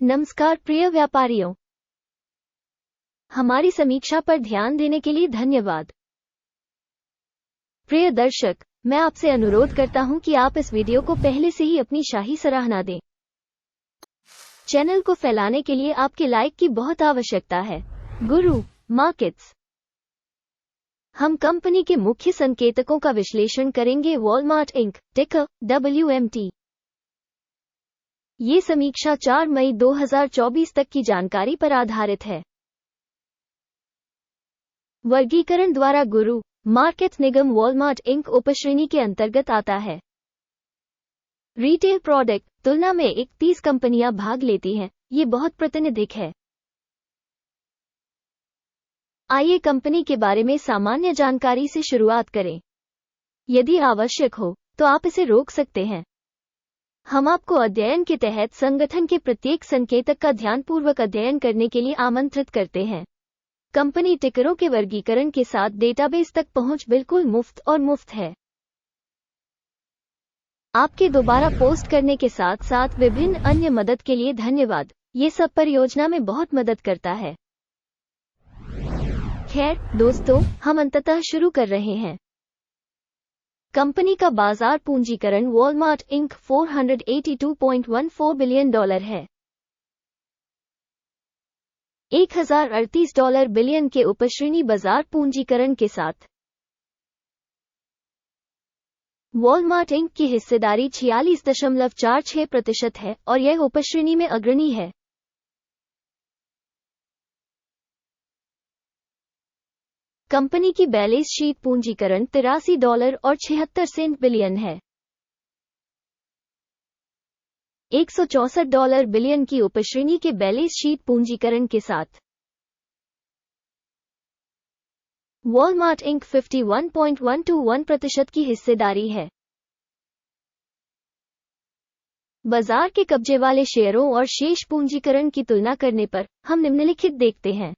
नमस्कार प्रिय व्यापारियों, हमारी समीक्षा पर ध्यान देने के लिए धन्यवाद। प्रिय दर्शक, मैं आपसे अनुरोध करता हूं कि आप इस वीडियो को पहले से ही अपनी शाही सराहना दें। चैनल को फैलाने के लिए आपके लाइक की बहुत आवश्यकता है। गुरु मार्केट्स, हम कंपनी के मुख्य संकेतकों का विश्लेषण करेंगे। वॉलमार्ट इंक, टिकर WMT। ये समीक्षा 4 मई 2024 तक की जानकारी पर आधारित है। वर्गीकरण द्वारा गुरु मार्केट्स निगम वॉलमार्ट इंक उपश्रेणी के अंतर्गत आता है। रिटेल प्रोडक्ट तुलना में 31 कंपनियां भाग लेती हैं। ये बहुत प्रातिनिधिक है। आइए कंपनी के बारे में सामान्य जानकारी से शुरुआत करें। यदि आवश्यक हो तो आप इसे रोक सकते हैं। हम आपको अध्ययन के तहत संगठन के प्रत्येक संकेतक का ध्यानपूर्वक अध्ययन करने के लिए आमंत्रित करते हैं। कंपनी टिकरों के वर्गीकरण के साथ डेटाबेस तक पहुंच बिल्कुल मुफ्त और मुफ्त है। आपके दोबारा पोस्ट करने के साथ साथ विभिन्न अन्य मदद के लिए धन्यवाद। ये सब परियोजना में बहुत मदद करता है। खैर दोस्तों, हम अंततः शुरू कर रहे हैं। कंपनी का बाजार पूंजीकरण वॉलमार्ट इंक $482.14 बिलियन है। $1038 बिलियन के उपश्रेणी बाजार पूंजीकरण के साथ वॉलमार्ट इंक की हिस्सेदारी 46.46% है और यह उपश्रेणी में अग्रणी है। कंपनी की बैलेंस शीट पूंजीकरण $83.76 बिलियन है। $164 बिलियन की उपश्रेणी के बैलेंस शीट पूंजीकरण के साथ वॉलमार्ट इंक 51.121% की हिस्सेदारी है। बाजार के कब्जे वाले शेयरों और शेष पूंजीकरण की तुलना करने पर हम निम्नलिखित देखते हैं।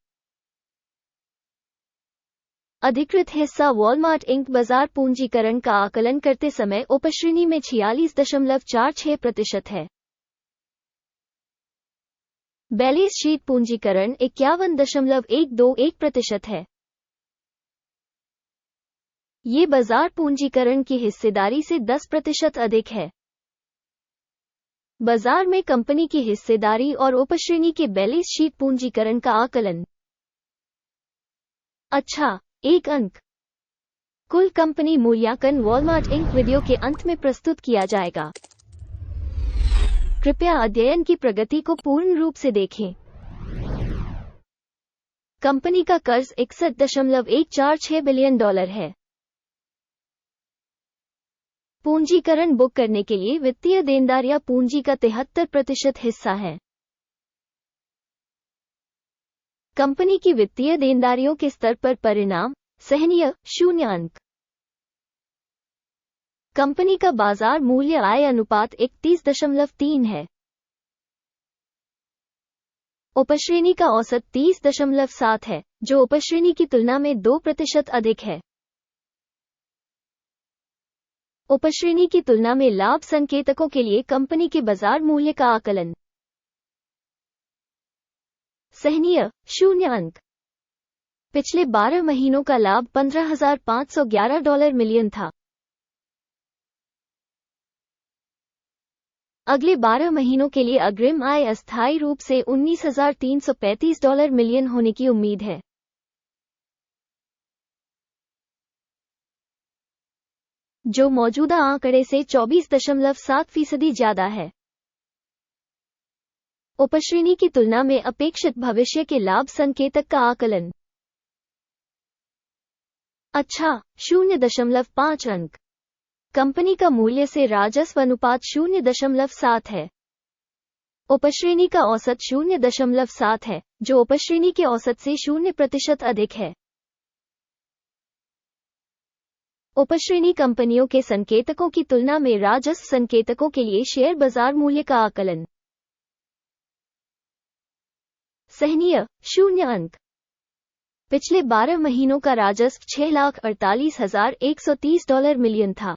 अधिकृत हिस्सा वॉलमार्ट इंक बाजार पूंजीकरण का आकलन करते समय उपश्रेणी में 46.46% है। बैलेंस शीट पूंजीकरण 51.121% है। ये बाजार पूंजीकरण की हिस्सेदारी से 10% अधिक है। बाजार में कंपनी की हिस्सेदारी और उपश्रेणी के बैलेंस शीट पूंजीकरण का आकलन। अच्छा, एक अंक। कुल कंपनी मूल्यांकन वॉलमार्ट इंक वीडियो के अंत में प्रस्तुत किया जाएगा। कृपया अध्ययन की प्रगति को पूर्ण रूप से देखें। कंपनी का कर्ज $61.146 बिलियन है। पूंजीकरण बुक करने के लिए वित्तीय देनदारियां पूंजी का 73% हिस्सा है। कंपनी की वित्तीय देनदारियों के स्तर पर परिणाम सहनीय 0 अंक। कंपनी का बाजार मूल्य आय अनुपात 31.3 है। उपश्रेणी का औसत 30.7 है, जो उपश्रेणी की तुलना में 2% अधिक है। उपश्रेणी की तुलना में लाभ संकेतकों के लिए कंपनी के बाजार मूल्य का आकलन। सहनीय 0 अंक। पिछले 12 महीनों का लाभ $15,511 मिलियन था। अगले 12 महीनों के लिए अग्रिम आय अस्थायी रूप से $19,335 मिलियन होने की उम्मीद है। जो मौजूदा आंकड़े से 24.7% ज्यादा है। उपश्रेणी की तुलना में अपेक्षित भविष्य के लाभ संकेतक का आकलन। अच्छा, 0.5 अंक। कंपनी का मूल्य से राजस्व अनुपात 0.7 है। उपश्रेणी का औसत 0.7 है, जो उपश्रेणी के औसत से 0% अधिक है। उपश्रेणी कंपनियों के संकेतकों की तुलना में राजस्व संकेतकों के लिए शेयर बाजार मूल्य का आकलन। सहनीय 0 अंक। पिछले 12 महीनों का राजस्व $6,48,130 मिलियन था।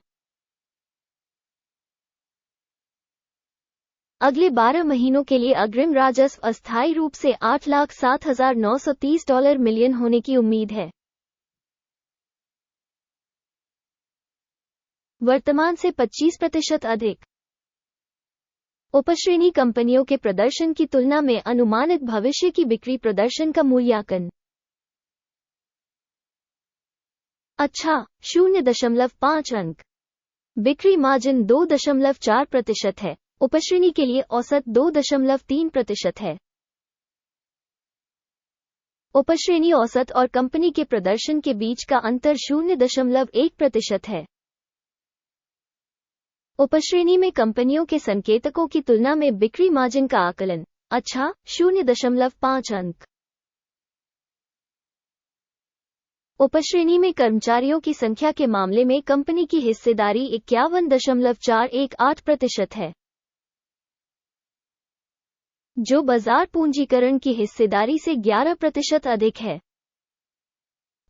अगले 12 महीनों के लिए अग्रिम राजस्व अस्थायी रूप से $8,07,930 मिलियन होने की उम्मीद है। वर्तमान से 25% अधिक। उपश्रेणी कंपनियों के प्रदर्शन की तुलना में अनुमानित भविष्य की बिक्री प्रदर्शन का मूल्यांकन। अच्छा, 0.5 अंक। बिक्री मार्जिन 2.4% है। उपश्रेणी के लिए औसत 2.3% है। उपश्रेणी औसत और कंपनी के प्रदर्शन के बीच का अंतर 0.1% है। उपश्रेणी में कंपनियों के संकेतकों की तुलना में बिक्री मार्जिन का आकलन। अच्छा, 0.5 अंक। उपश्रेणी में कर्मचारियों की संख्या के मामले में कंपनी की हिस्सेदारी 51.418% है, जो बाजार पूंजीकरण की हिस्सेदारी से 11% अधिक है,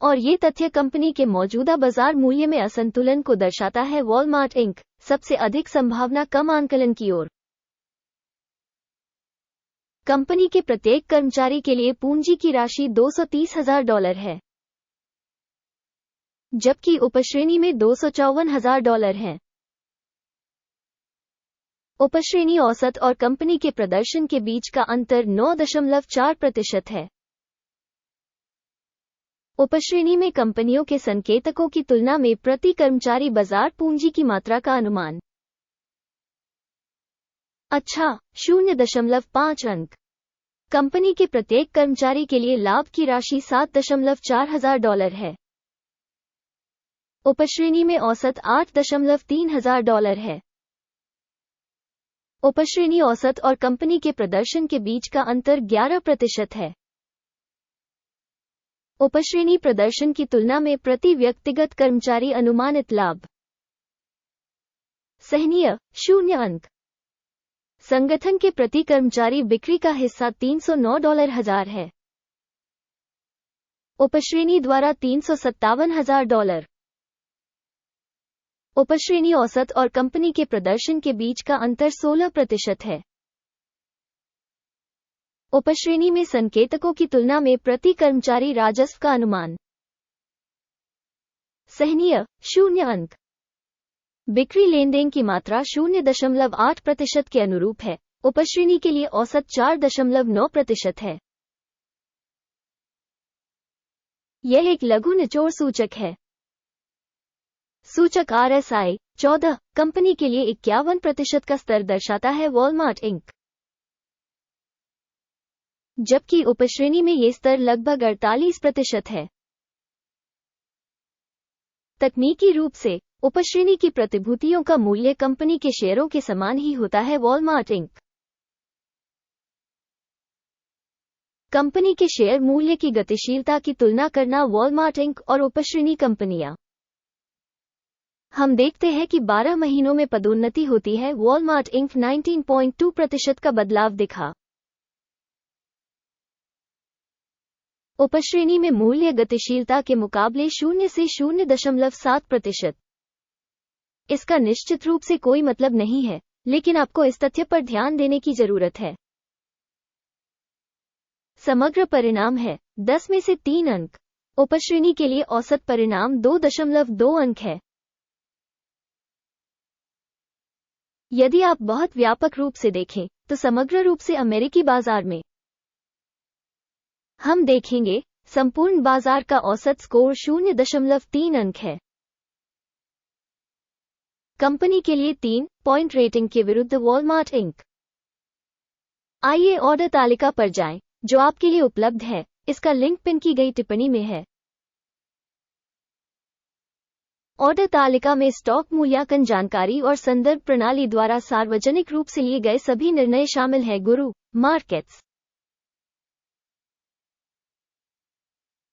और ये तथ्य कंपनी के मौजूदा बाजार मूल्य में असंतुलन को दर्शाता है। वॉलमार्ट इंक सबसे अधिक संभावना कम आंकलन की ओर। कंपनी के प्रत्येक कर्मचारी के लिए पूंजी की राशि $230,000 है, जबकि उपश्रेणी में $254,000 है। उपश्रेणी औसत और कंपनी के प्रदर्शन के बीच का अंतर 9.4% है। उपश्रेणी में कंपनियों के संकेतकों की तुलना में प्रति कर्मचारी बाजार पूंजी की मात्रा का अनुमान। अच्छा, 0.5 अंक। कंपनी के प्रत्येक कर्मचारी के लिए लाभ की राशि $7,400 है। उपश्रेणी में औसत $8,300 है। उपश्रेणी औसत और कंपनी के प्रदर्शन के बीच का अंतर 11% है। उपश्रेणी प्रदर्शन की तुलना में प्रति व्यक्तिगत कर्मचारी अनुमानित लाभ। सहनीय, 0 अंक। संगठन के प्रति कर्मचारी बिक्री का हिस्सा $309,000 है। उपश्रेणी द्वारा $357,000। उपश्रेणी औसत और कंपनी के प्रदर्शन के बीच का अंतर 16% है। उपश्रेणी में संकेतकों की तुलना में प्रति कर्मचारी राजस्व का अनुमान। सहनीय, 0 अंक। बिक्री लेनदेन की मात्रा 0.8% के अनुरूप है। उपश्रेणी के लिए औसत 4.9% है। यह एक लघु निचोड़ सूचक है। सूचक RSI 14 कंपनी के लिए 51% का स्तर दर्शाता है। वॉलमार्ट इंक, जबकि उपश्रेणी में ये स्तर लगभग 48% है। तकनीकी रूप से उपश्रेणी की प्रतिभूतियों का मूल्य कंपनी के शेयरों के समान ही होता है। वॉलमार्ट इंक, कंपनी के शेयर मूल्य की गतिशीलता की तुलना करना। वॉलमार्ट इंक और उपश्रेणी कंपनियां। हम देखते हैं कि 12 महीनों में पदोन्नति होती है। वॉलमार्ट इंक 19.2% का बदलाव दिखा। उपश्रेणी में मूल्य गतिशीलता के मुकाबले 0 से 0.7%। इसका निश्चित रूप से कोई मतलब नहीं है, लेकिन आपको इस तथ्य पर ध्यान देने की जरूरत है। समग्र परिणाम है 10 में से 3 अंक। उपश्रेणी के लिए औसत परिणाम 2.2 अंक है। यदि आप बहुत व्यापक रूप से देखें तो समग्र रूप से अमेरिकी बाजार में हम देखेंगे संपूर्ण बाजार का औसत स्कोर 0.3 अंक है। कंपनी के लिए 3 पॉइंट रेटिंग के विरुद्ध वॉलमार्ट इंक। आइए ऑर्डर तालिका पर जाएं, जो आपके लिए उपलब्ध है। इसका लिंक पिन की गई टिप्पणी में है। ऑर्डर तालिका में स्टॉक मूल्यांकन जानकारी और संदर्भ प्रणाली द्वारा सार्वजनिक रूप से लिए गए सभी निर्णय शामिल हैं। गुरु मार्केट्स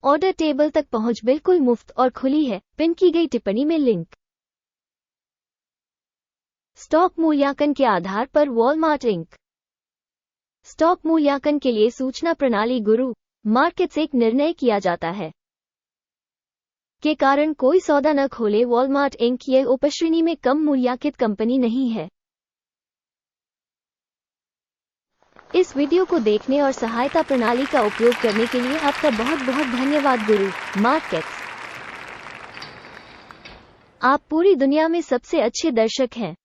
ऑर्डर टेबल तक पहुंच बिल्कुल मुफ्त और खुली है। पिन की गई टिप्पणी में लिंक। स्टॉक मूल्यांकन के आधार पर वॉलमार्ट इंक। स्टॉक मूल्यांकन के लिए सूचना प्रणाली गुरु मार्केट्स एक निर्णय किया जाता है के कारण कोई सौदा न खोले। वॉलमार्ट इंक यह उपश्रेणी में कम मूल्यांकित कंपनी नहीं है। इस वीडियो को देखने और सहायता प्रणाली का उपयोग करने के लिए आपका बहुत बहुत धन्यवाद गुरु मार्केट्स। आप पूरी दुनिया में सबसे अच्छे दर्शक हैं।